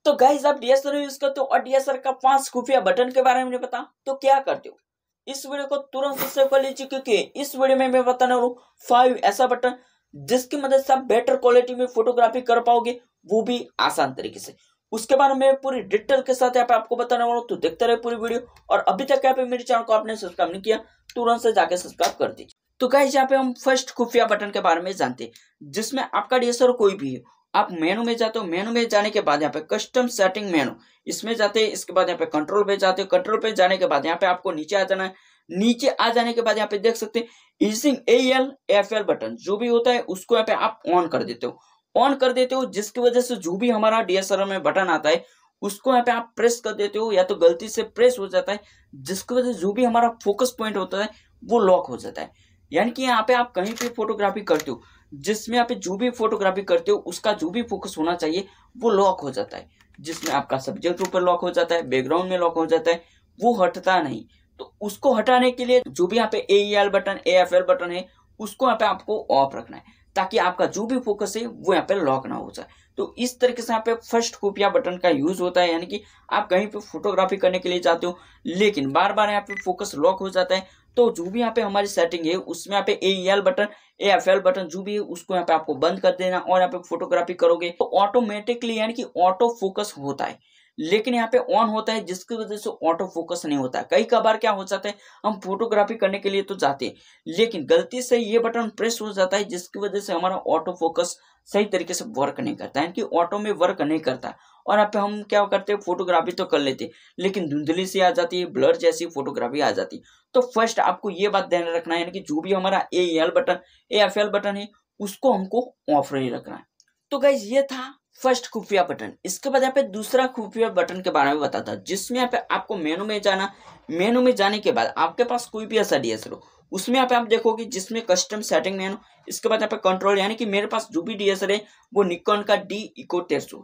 तो गाइस आप DSLR use करते हो और डीएसएलआर का 5 खुफिया बटन के बारे में पता तो क्या करते हो, इस वीडियो को तुरंत सब्सक्राइब कर लीजिए क्योंकि इस वीडियो में मैं बताने वाला हूँ 5 ऐसा बटन जिसकी मदद से आप बेटर क्वालिटी में फोटोग्राफी कर पाओगे, वो भी आसान तरीके से। उसके बारे में पूरी डिटेल के साथ यहाँ पे आपको बताने वाला हूँ, तो देखते रहे पूरी वीडियो। और अभी तक यहाँ पे मेरे चैनल को आपने सब्सक्राइब नहीं किया तुरंत से जाके सब्सक्राइब कर दीजिए। तो गाइस यहाँ पे हम फर्स्ट खुफिया बटन के बारे में जानते हैं, जिसमें आपका डीएसएलआर कोई भी हो, आप मेनू में जाते हो, मेनू में जाने के बाद यहाँ पे कस्टम सेटिंग मेनू इसमें जाते हैं। इसके बाद यहाँ पे कंट्रोल पे जाते हो, कंट्रोल पे जाने के बाद यहाँ पे आपको नीचे आ जाना है। नीचे आ जाने के बाद यहाँ पे देख सकते हैं यूजिंग AL/FL बटन जो भी होता है उसको यहाँ पे आप ऑन कर देते हो, ऑन कर देते हो, जिसकी वजह से जो भी हमारा डीएसएलआर में बटन आता है उसको यहाँ पे आप प्रेस कर देते हो, या तो गलती से प्रेस हो जाता है, जिसकी वजह से जो भी हमारा फोकस पॉइंट होता है वो लॉक हो जाता है। यानी कि यहाँ पे आप कहीं पे फोटोग्राफी करते हो, जिसमें यहाँ पे जो भी फोटोग्राफी करते हो उसका जो भी फोकस होना चाहिए वो लॉक हो जाता है, जिसमें आपका सब्जेक्ट ऊपर लॉक हो जाता है, बैकग्राउंड में लॉक हो जाता है, वो हटता नहीं। तो उसको हटाने के लिए जो भी यहाँ पे AEL बटन AFL बटन है उसको यहाँ पे आपको ऑफ रखना है, ताकि आपका जो भी फोकस है वो यहाँ पे लॉक ना हो जाए। तो इस तरीके से यहाँ पे फर्स्ट खुफिया बटन का यूज होता है, यानी कि आप कहीं पे फोटोग्राफी करने के लिए जाते हो लेकिन बार बार यहाँ पे फोकस लॉक हो जाता है, तो जो भी यहाँ पे हमारी सेटिंग है उसमें यहाँ पे AEL बटन AFL बटन जो भी है उसको यहाँ पे आपको बंद कर देना और यहाँ पे फोटोग्राफी करोगे तो ऑटोमेटिकली यानी कि ऑटो फोकस होता है। लेकिन यहाँ पे ऑन होता है जिसकी वजह से ऑटो फोकस नहीं होता है। कई बार क्या हो जाता है, हम फोटोग्राफी करने के लिए तो जाते हैं लेकिन गलती से ये बटन प्रेस हो जाता है, जिसकी वजह से हमारा ऑटो फोकस सही तरीके से वर्क नहीं करता है, कि ऑटो में वर्क नहीं करता। और यहाँ पे हम क्या करते हैं, फोटोग्राफी तो कर लेते लेकिन धुंधली सी आ जाती है, ब्लर जैसी फोटोग्राफी आ जाती। तो फर्स्ट आपको ये बात ध्यान रखना है, यानी कि जो भी हमारा AEL बटन AFL बटन है उसको हमको ऑफ नहीं रखना है। तो गाइज ये था फर्स्ट खुफिया बटन। इसके बाद यहाँ पे दूसरा खुफिया बटन के बारे में बताता, जिसमें यहाँ पे आपको मेनू में जाना। मेनू में जाने के बाद आपके पास कोई भी ऐसा डीएसएलआर हो उसमें यहाँ पे आप देखोगे जिसमें कस्टम सेटिंग मेनू, इसके बाद यहाँ पे कंट्रोल, यानी कि मेरे पास जो भी डीएसएलआर है वो निकॉन का D-Eco1300।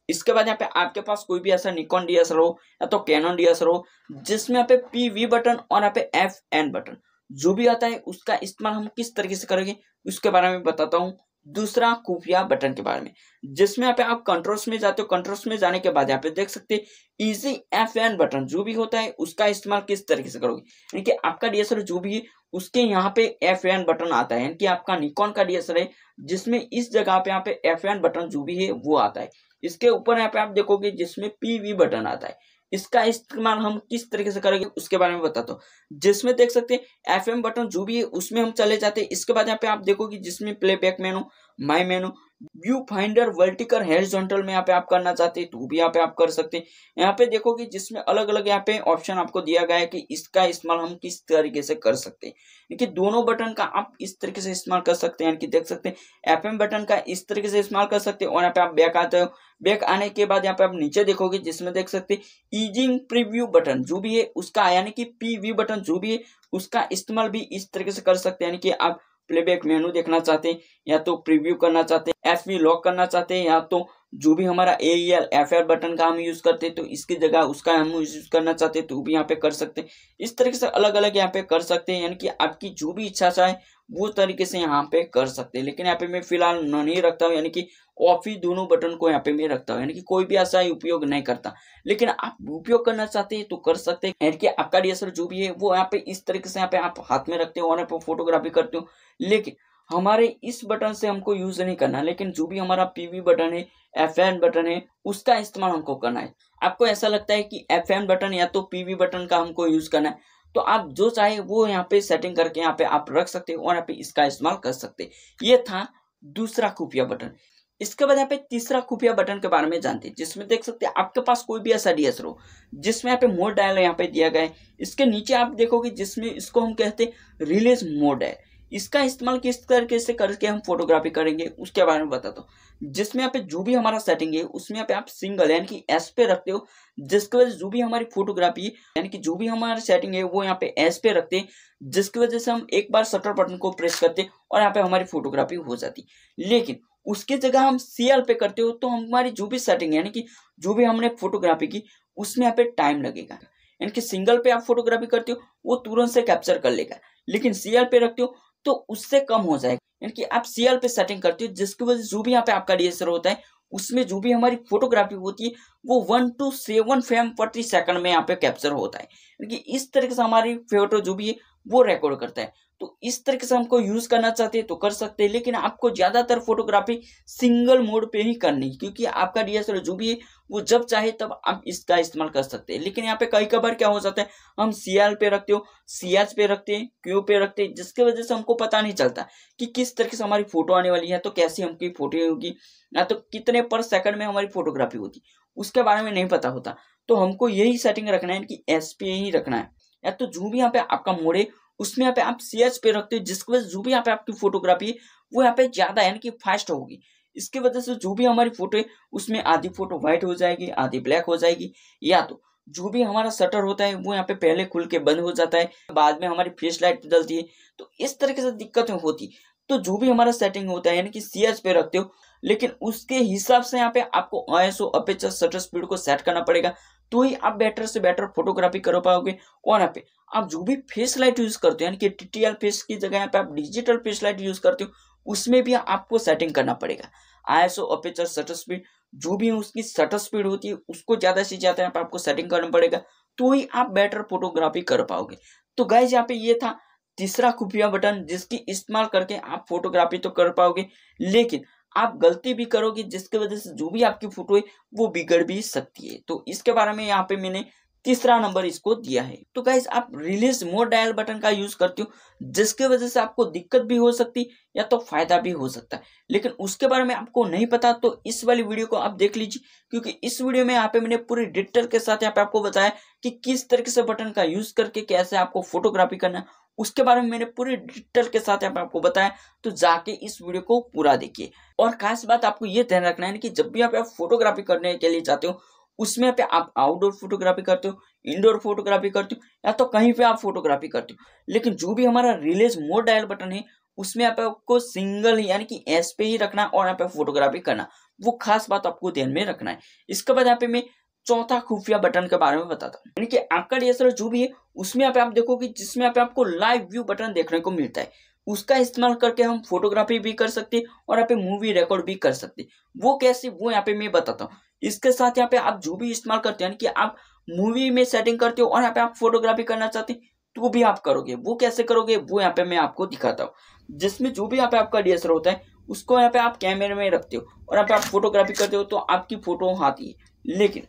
इसके बाद यहाँ पे आपके पास कोई भी ऐसा निकॉन डीएसएलआर हो या तो कैनन डीएसएलआर हो जिसमें यहाँ पे PV बटन और यहाँ पे FN बटन जो भी आता है उसका इस्तेमाल हम किस तरीके से करेंगे उसके बारे में बताता हूँ। दूसरा खुफिया बटन के बारे में, जिसमें यहाँ पे आप कंट्रोल्स में जाते हो, कंट्रोल्स में जाने के बाद यहाँ पे देख सकते हैं इजी FN बटन जो भी होता है उसका इस्तेमाल किस तरीके से करोगे, यानी कि आपका डीएसएलआर जो भी है उसके यहाँ पे FN बटन आता है, यानी कि आपका निकॉन का डीएसएलआर है जिसमें इस जगह पे यहाँ पे FN बटन जो भी है वो आता है। इसके ऊपर यहाँ पे आप देखोगे जिसमें PV बटन आता है, इसका इस्तेमाल हम किस तरीके से करेंगे उसके बारे में बताता हूँ। जिसमें देख सकते हैं FM बटन जो भी है उसमें हम चले जाते हैं। इसके बाद यहाँ पे आप देखोगे जिसमें playback menu, my menu, viewfinder, vertical horizontal में यहाँ पे आप करना चाहते हैं तो भी यहाँ पे आप कर सकते हैं। यहाँ पे देखोगे जिसमें अलग अलग यहाँ पे ऑप्शन आपको दिया गया है कि इसका इस्तेमाल हम किस तरीके से कर सकते हैं, यानी दोनों बटन का आप इस तरीके से इस्तेमाल कर सकते हैं। यानी कि देख सकते हैं FM बटन का इस तरीके से इस्तेमाल कर सकते हैं। और यहाँ पे आप बैक आते हो, बैक आने के बाद यहाँ पे आप नीचे देखोगे जिसमें देख सकते हैं ईजिंग प्रीव्यू बटन जो भी है उसका, यानी कि PV बटन जो भी है उसका इस्तेमाल भी इस तरीके से कर सकते हैं। यानी कि आप प्लेबैक मेनू देखना चाहते हैं या तो प्रीव्यू करना चाहते हैं, FV लॉक करना चाहते हैं, या तो जो भी हमारा AEL/FL बटन का हम यूज करते हैं तो इसकी जगह उसका हम यूज करना चाहते हैं तो भी यहाँ पे कर सकते हैं। इस तरीके से अलग अलग यहाँ पे कर सकते हैं, यानी कि आपकी जो भी इच्छा चाहे वो तरीके से यहाँ पे कर सकते हैं। लेकिन यहाँ पे मैं फिलहाल नहीं रखता हूँ, यानी कि ऑफ ही दोनों बटन को यहाँ पे मैं रखता हूँ, यानी कि कोई भी ऐसा उपयोग नहीं करता। लेकिन आप उपयोग करना चाहते हैं तो कर सकते हैं, यानी कि आपका डीएसएलआर जो भी है वो यहाँ पे इस तरीके से यहाँ पे आप हाथ में रखते हो और यहाँ पे फोटोग्राफी करते हो। लेकिन हमारे इस बटन से हमको यूज नहीं करना, लेकिन जो भी हमारा PV बटन है FN बटन है उसका इस्तेमाल हमको करना है। आपको ऐसा लगता है कि FN बटन या तो PV बटन का हमको यूज करना है तो आप जो चाहे वो यहाँ पे सेटिंग करके यहाँ पे आप रख सकते हो और यहाँ पे इसका इस्तेमाल कर सकते हैं। ये था दूसरा खुफिया बटन। इसके बाद यहाँ पे तीसरा खुफिया बटन के बारे में जानते हैं, जिसमें देख सकते हैं आपके पास कोई भी ऐसा डीएसएलआर हो जिसमें यहाँ पे मोड डायल यहाँ पे दिया गया है। इसके नीचे आप देखोगे जिसमें इसको हम कहते हैं रिलीज मोड है। इसका इस्तेमाल किस तरीके से करके हम फोटोग्राफी करेंगे उसके बारे में बताता हूँ। जिसमें यहाँ पे जो भी हमारा सेटिंग है उसमें यहाँ पे आप सिंगल यानी कि S पे रखते हो, जिसकी वजह से जो भी हमारी फोटोग्राफी है यानी कि जो भी हमारा सेटिंग है वो यहाँ पे S पे रखते हैं, जिसकी वजह से हम एक बार शटर बटन को प्रेस करते हैं और यहाँ पे हमारी फोटोग्राफी हो जाती। लेकिन उसकी जगह हम CL पे करते हो तो हमारी जो भी सेटिंग है यानी कि जो भी हमने फोटोग्राफी की उसमें यहाँ पे टाइम लगेगा। यानी कि सिंगल पे आप फोटोग्राफी करते हो वो तुरंत से कैप्चर कर लेगा, लेकिन CL पे रखते हो तो उससे कम हो जाएगा। यानी कि आप CL पे सेटिंग करते हो जिसकी वजह से जो भी यहाँ पे आपका डीएसएलआर होता है उसमें जो भी हमारी फोटोग्राफी होती है वो 1 to 7 फ्रेम प्रति सेकंड में यहाँ पे कैप्चर होता है, यानी कि इस तरीके से हमारी फोटो जो भी है वो रिकॉर्ड करता है। तो इस तरीके से हमको यूज करना चाहते हैं तो कर सकते हैं, लेकिन आपको ज्यादातर फोटोग्राफी सिंगल मोड पे ही करनी है, क्योंकि आपका डीएसएलआर जो भी है वो जब चाहे तब आप इसका इस्तेमाल कर सकते हैं। लेकिन यहाँ पे कई बार क्या हो जाता है, हम सीएल पे रखते हो, सीएच पे रखते हैं, क्यू पे रखते हैं, जिसके वजह से हमको पता नहीं चलता कि किस तरीके से हमारी फोटो आने वाली है, तो कैसी हमकी फोटो होगी, या तो कितने पर सेकंड में हमारी फोटोग्राफी होती, उसके बारे में नहीं पता होता। तो हमको यही सेटिंग रखना है कि एस पे ही रखना है, या तो जो भी यहाँ पे आपका मोड है उसमें यहाँ पे आप सीएच पे रखते हो, जिसकी वजह से जो भी यहाँ पे आपकी फोटोग्राफी है वो यहाँ पे ज्यादा यानी कि फास्ट होगी। इसकी वजह से जो भी हमारी फोटो है उसमें आधी फोटो व्हाइट हो जाएगी, आधी ब्लैक हो जाएगी, या तो जो भी हमारा शटर होता है वो यहाँ पे पहले खुल के बंद हो जाता है, बाद में हमारी फ्लैश लाइट बदलती है, तो इस तरीके से दिक्कतें होती। तो जो भी हमारा सेटिंग होता है यानी कि सीएच पे रखते हो, लेकिन उसके हिसाब से यहाँ पे आपको आईएसओ अपर्चर शटर स्पीड को सेट करना पड़ेगा, तो ही आप बेटर से बेटर फोटोग्राफी कर पाओगे। और यहाँ पे आप जो भी फेस लाइट यूज करते हो यानी कि टीटीएल फेस की जगह यहाँ पे आप डिजिटल फेस लाइट यूज करते हो, उसमें भी आपको सेटिंग करना पड़ेगा। आईएसओ अपर्चर शटर स्पीड जो भी उसकी शटर स्पीड होती है उसको ज्यादा से ज्यादा यहाँ पे आपको सेटिंग करना पड़ेगा, तो ही आप बेटर फोटोग्राफी कर पाओगे। तो गाइज यहाँ पे ये था तीसरा खुफिया बटन, जिसकी इस्तेमाल करके आप फोटोग्राफी तो कर पाओगे, लेकिन आप गलती भी करोगे जिसकी वजह से जो भी आपकी फोटो है वो बिगड़ भी सकती है। तो इसके बारे में यहाँ पे मैंने तीसरा नंबर इसको दिया है। तो गाइस आप रिलीज मोर डायल बटन का यूज करते हो, जिसके वजह से आपको दिक्कत भी हो सकती या तो फायदा भी हो सकता है, लेकिन उसके बारे में आपको नहीं पता तो इस वाली वीडियो को आप देख लीजिए, क्योंकि इस वीडियो में यहाँ पे मैंने पूरी डिटेल के साथ यहाँ पे आपको बताया कि किस तरीके से बटन का यूज करके कैसे आपको फोटोग्राफी करना है, उसके बारे में मैंने पूरी डिटेल के साथ यहाँ पे आपको बताया। तो जाके इस वीडियो को पूरा देखिए। और खास बात आपको ये ध्यान रखना है कि जब भी आप फोटोग्राफी करने के लिए जाते हो, उसमें पे आप आउटडोर फोटोग्राफी करते हो, इंडोर फोटोग्राफी करते हो, या तो कहीं पे आप फोटोग्राफी करते हो, लेकिन जो भी हमारा रिलीज मोड डायल बटन है उसमें आपको सिंगल यानी कि एस पे ही रखना और यहाँ पे फोटोग्राफी करना, वो खास बात आपको ध्यान में रखना है। इसके बाद यहाँ पे मैं चौथा खुफिया बटन के बारे में बताता हूँ, यानी कि आपका डीएसएलआर जो भी है उसमें यहाँ पे आप देखोगे जिसमें यहाँ पे आपको लाइव व्यू बटन देखने को मिलता है, उसका इस्तेमाल करके हम फोटोग्राफी भी कर सकते हैं और यहाँ पे मूवी रिकॉर्ड भी कर सकते हैं। वो कैसे, वो यहाँ पे मैं बताता हूँ। इसके साथ यहाँ पे आप जो भी इस्तेमाल करते हैं यानी कि आप मूवी में सेटिंग करते हो और यहाँ पे आप फोटोग्राफी करना चाहते हैं तो भी आप करोगे। वो कैसे करोगे वो यहाँ पे मैं आपको दिखाता हूँ, जिसमें जो भी यहाँ पे आपका डीएसएलआर होता है उसको यहाँ पे आप कैमरे में रखते हो और यहाँ पे आप फोटोग्राफी करते हो तो आपकी फोटो आती है, लेकिन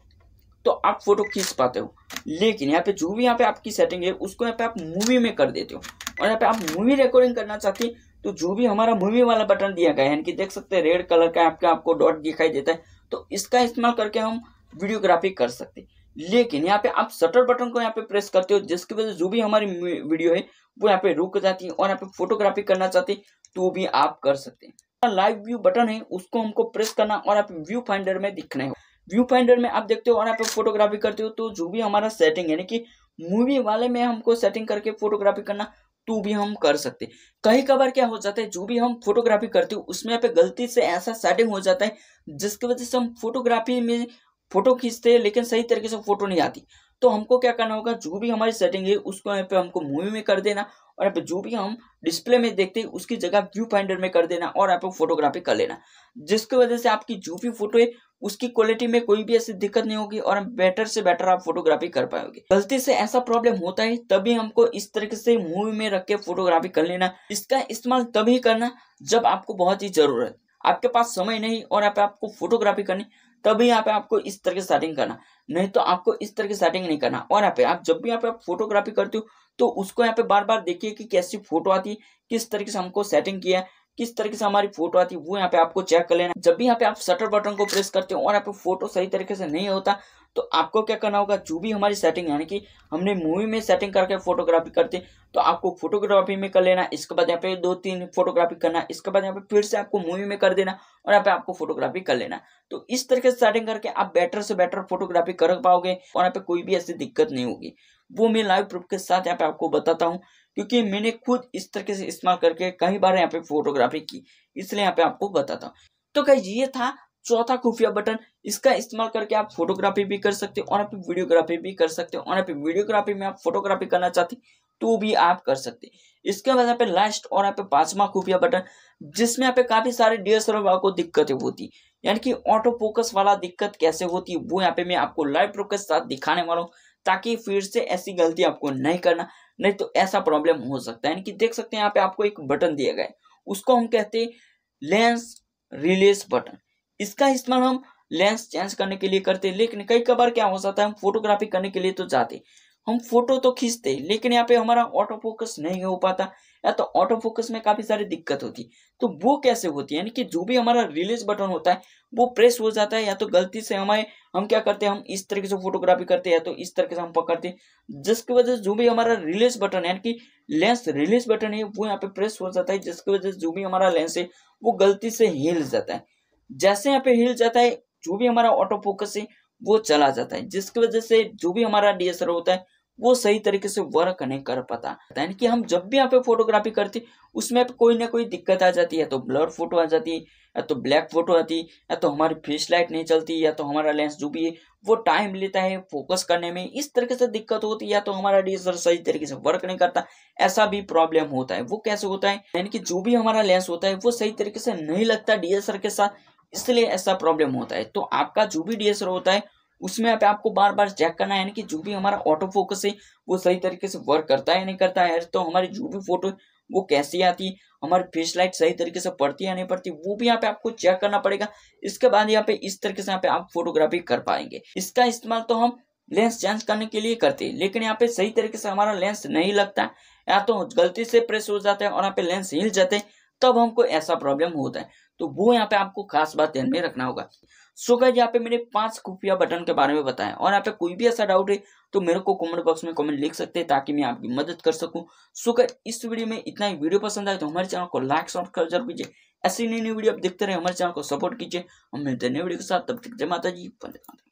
तो आप फोटो खींच पाते हो, लेकिन यहाँ पे जो भी यहाँ पे आपकी सेटिंग है उसको यहाँ पे आप मूवी में कर देते हो और यहाँ पे आप मूवी रिकॉर्डिंग करना चाहते हैं तो जो भी हमारा मूवी वाला बटन दिया गया है यानी कि देख सकते हैं रेड कलर का आपको डॉट दिखाई देता है, तो इसका इस्तेमाल करके हम वीडियोग्राफी कर सकते हैं। लेकिन यहाँ पे आप शटर बटन को यहाँ पे प्रेस करते हो, जिसकी वजह से जो भी हमारी वीडियो है वो यहाँ पे रुक जाती है और यहाँ पे फोटोग्राफी करना चाहते हैं तो भी आप कर सकते हैं। लाइव व्यू बटन है उसको हमको प्रेस करना और यहाँ पे व्यू फाइंडर में दिखना है। व्यू फाइंडर में आप देखते हो और यहाँ पे फोटोग्राफी करते हो तो जो भी हमारा सेटिंग यानी कि मूवी वाले में हमको सेटिंग करके फोटोग्राफी करना तो भी हम कर सकते। कई बार क्या हो जाता है, जो भी हम फोटोग्राफी करते हो उसमें यहाँ पे गलती से ऐसा सेटिंग हो जाता है जिसकी वजह से हम फोटोग्राफी में फोटो खींचते हैं लेकिन सही तरीके से फोटो नहीं आती। तो हमको क्या करना होगा, जो भी हमारी सेटिंग है उसको यहाँ पे हमको मूवी में कर देना और यहाँ पे जो भी हम डिस्प्ले में देखते हैं उसकी जगह व्यू फाइंडर में कर देना और यहाँ पे फोटोग्राफी कर लेना, जिसकी वजह से आपकी जो भी फोटो है उसकी क्वालिटी में कोई भी ऐसी दिक्कत नहीं होगी और बेटर से बेटर आप फोटोग्राफी कर पाओगे। गलती से ऐसा प्रॉब्लम होता है तभी हमको इस तरीके से मूवी में रख के फोटोग्राफी कर लेना। इसका इस्तेमाल तभी करना जब आपको बहुत ही जरूरत, आपके पास समय नहीं और यहाँ पे आपको फोटोग्राफी करनी, तभी यहाँ पे आपको इस तरह की सेटिंग करना, नहीं तो आपको इस तरह की सेटिंग नहीं करना। और यहाँ पे आप जब भी यहाँ पे आप फोटोग्राफी करते हो तो उसको यहाँ पे बार बार देखिए कि कैसी फोटो आती है, किस तरीके से हमको सेटिंग किया है, किस तरीके से हमारी फोटो आती है, वो यहाँ पे आपको चेक कर लेना। जब भी यहाँ पे आप शटर बटन को प्रेस करते हो और यहाँ पे फोटो सही तरीके से नहीं होता तो आपको क्या करना होगा, जो भी हमारी सेटिंग यानी कि हमने मूवी में सेटिंग करके फोटोग्राफी करते तो आपको फोटोग्राफी में कर लेना। इसके बाद यहाँ पे 2-3 फोटोग्राफी करना, इसके बाद यहाँ पे फिर से आपको मूवी में कर देना और यहाँ पे आपको फोटोग्राफी कर लेना। तो इस तरीके से सेटिंग करके आप बेटर से बेटर फोटोग्राफी कर पाओगे और यहाँ पे कोई भी ऐसी दिक्कत नहीं होगी। वो मैं लाइव प्रूफ के साथ यहाँ पे आपको बताता हूँ, क्योंकि मैंने खुद इस तरीके से इस्तेमाल करके कई बार यहाँ पे फोटोग्राफी की, इसलिए यहाँ पे आपको बताता हूँ। तो गाइस ये था चौथा खुफिया बटन, इसका इस्तेमाल करके आप फोटोग्राफी भी कर सकते हो और यहाँ पे वीडियोग्राफी भी कर सकते हो और यहाँ पे वीडियोग्राफी में आप फोटोग्राफी करना चाहते तो भी आप कर सकते। इसके बाद यहाँ पे लास्ट और यहाँ पे 5वां खुफिया बटन, जिसमें यहाँ पे काफी सारे डीएसएलआर को दिक्कतें होती, यानी कि ऑटो फोकस वाला दिक्कत कैसे होती है वो यहाँ पे मैं आपको लाइव प्रूफ के साथ दिखाने वाला हूँ, ताकि फिर से ऐसी गलती आपको नहीं करना, नहीं तो ऐसा प्रॉब्लम हो सकता है। यानी कि देख सकते हैं यहाँ पे आपको एक बटन दिया गया है, उसको हम कहते हैं लेंस रिलीज बटन। इसका इस्तेमाल हम लेंस चेंज करने के लिए करते हैं, लेकिन कई कबार क्या हो जाता है, हम फोटोग्राफी करने के लिए तो जाते, हम फोटो तो खींचते, लेकिन यहाँ पे हमारा ऑटो फोकस नहीं हो पाता, या तो ऑटो फोकस में काफी सारी दिक्कत होती। तो वो कैसे होती है, यानी कि जो भी हमारा रिलीज बटन होता है वो प्रेस हो जाता है, या तो गलती से हम क्या करते हैं, हम इस तरीके से फोटोग्राफी करते हैं, या तो इस तरीके से हम पकड़ते हैं, जिसकी वजह से जो भी हमारा रिलीज बटन है, यानी कि लेंस रिलीज बटन है, वो यहाँ पे प्रेस हो जाता है, जिसकी वजह से जो भी हमारा लेंस है वो गलती से हिल जाता है। जैसे यहाँ पे हिल जाता है, जो भी हमारा ऑटो फोकस है वो चला जाता है, जिसकी वजह से जो भी हमारा डीएसएलआर होता है वो सही तरीके से वर्क नहीं कर पाता। यानी कि हम जब भी यहाँ पे फोटोग्राफी करते उसमें कोई ना कोई दिक्कत आ जाती है, या तो ब्लर फोटो आ जाती है, या तो ब्लैक फोटो आती है, या तो हमारी फ्लैश लाइट नहीं चलती, या तो हमारा लेंस जो भी है वो टाइम लेता है फोकस करने में, इस तरीके से दिक्कत होती है, या तो हमारा डीएसएलआर सही तरीके से वर्क नहीं करता, ऐसा भी प्रॉब्लम होता है। वो कैसे होता है, यानी कि जो भी हमारा लेंस होता है वो सही तरीके से नहीं लगता डीएसएलआर के साथ, इसलिए ऐसा प्रॉब्लम होता है। तो आपका जो भी डीएसएलआर होता है उसमें यहाँ पे आपको बार बार चेक करना है, यानी कि जो भी हमारा ऑटो फोकस है वो सही तरीके से वर्क करता है या नहीं करता है, तो हमारी जो भी फोटो वो कैसी आती है, हमारी फ्लैश लाइट सही तरीके से पड़ती है या नहीं पड़ती, वो भी यहाँ पे आपको चेक करना पड़ेगा। इसके बाद यहाँ पे इस तरीके से यहाँ पे आप फोटोग्राफी कर पाएंगे। इसका इस्तेमाल तो हम लेंस चेंज करने के लिए करते हैं, लेकिन यहाँ पे सही तरीके से हमारा लेंस नहीं लगता, या तो गलती से प्रेस हो जाता है और यहाँ पे लेंस हिल जाते हैं, तब हमको ऐसा प्रॉब्लम होता है। तो वो यहाँ पे आपको खास बात ध्यान में रखना होगा। सो गाइस, यहाँ पे मैंने 5 खुफिया बटन के बारे में बताया, और यहाँ पे कोई भी ऐसा डाउट है तो मेरे को कमेंट बॉक्स में कमेंट लिख सकते हैं, ताकि मैं आपकी मदद कर सकूं। सो गाइस, इस वीडियो में इतना ही। वीडियो पसंद आए तो हमारे चैनल को लाइक सब्सक्राइब जरूर कीजिए। ऐसी नई वीडियो आप देखते रहे, हमारे चैनल को सपोर्ट कीजिए। हम मिलते हैं नई वीडियो के साथ, तब तक जय माता जी, वंदे मातरम।